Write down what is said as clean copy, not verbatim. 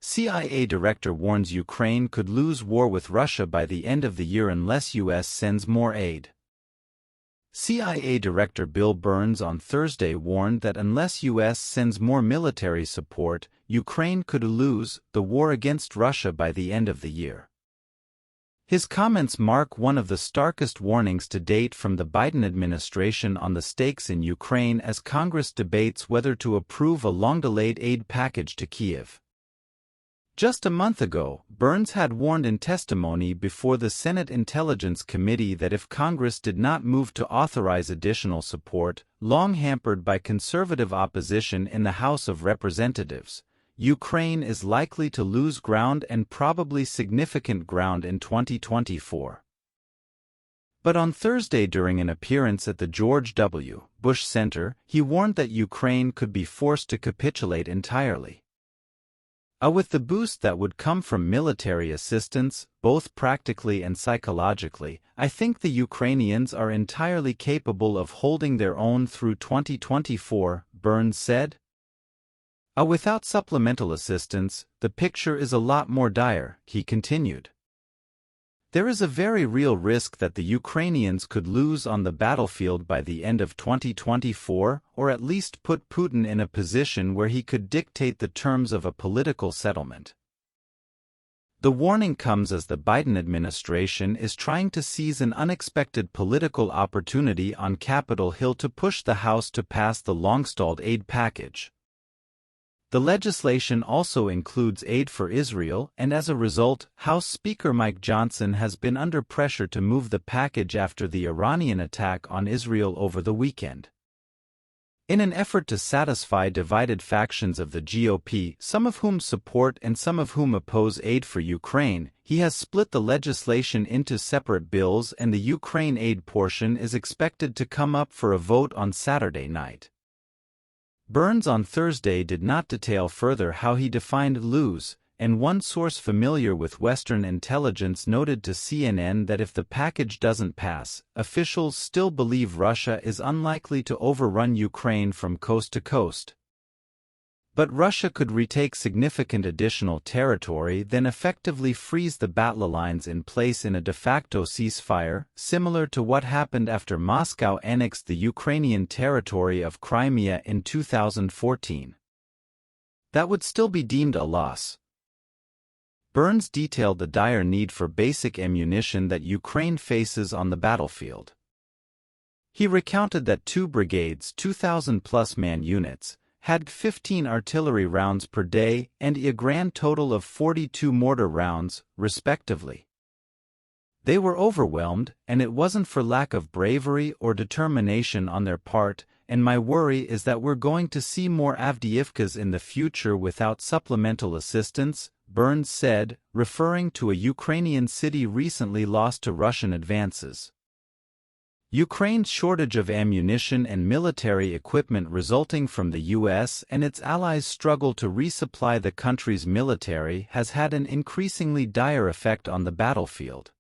CIA director warns Ukraine could lose war with Russia by the end of the year unless US sends more aid. CIA Director Bill Burns on Thursday warned that unless US sends more military support, Ukraine could lose the war against Russia by the end of the year. His comments mark one of the starkest warnings to date from the Biden administration on the stakes in Ukraine as Congress debates whether to approve a long-delayed aid package to Kyiv. Just a month ago, Burns had warned in testimony before the Senate Intelligence Committee that if Congress did not move to authorize additional support, long hampered by conservative opposition in the House of Representatives, Ukraine is likely to lose ground and probably significant ground in 2024. But on Thursday during an appearance at the George W. Bush Center, he warned that Ukraine could be forced to capitulate entirely. With the boost that would come from military assistance, both practically and psychologically, I think the Ukrainians are entirely capable of holding their own through 2024, Burns said. Without supplemental assistance, the picture is a lot more dire, he continued. There is a very real risk that the Ukrainians could lose on the battlefield by the end of 2024, or at least put Putin in a position where he could dictate the terms of a political settlement. The warning comes as the Biden administration is trying to seize an unexpected political opportunity on Capitol Hill to push the House to pass the long-stalled aid package. The legislation also includes aid for Israel, and as a result, House Speaker Mike Johnson has been under pressure to move the package after the Iranian attack on Israel over the weekend. In an effort to satisfy divided factions of the GOP, some of whom support and some of whom oppose aid for Ukraine, he has split the legislation into separate bills, and the Ukraine aid portion is expected to come up for a vote on Saturday night. Burns on Thursday did not detail further how he defined lose, and one source familiar with Western intelligence noted to CNN that if the package doesn't pass, officials still believe Russia is unlikely to overrun Ukraine from coast to coast. But Russia could retake significant additional territory, then effectively freeze the battle lines in place in a de facto ceasefire, similar to what happened after Moscow annexed the Ukrainian territory of Crimea in 2014. That would still be deemed a loss. Burns detailed the dire need for basic ammunition that Ukraine faces on the battlefield. He recounted that 2 brigades, 2,000-plus man units, had 15 artillery rounds per day and a grand total of 42 mortar rounds, respectively. They were overwhelmed, and it wasn't for lack of bravery or determination on their part, and my worry is that we're going to see more Avdiivkas in the future without supplemental assistance, Burns said, referring to a Ukrainian city recently lost to Russian advances. Ukraine's shortage of ammunition and military equipment resulting from the U.S. and its allies' struggle to resupply the country's military has had an increasingly dire effect on the battlefield.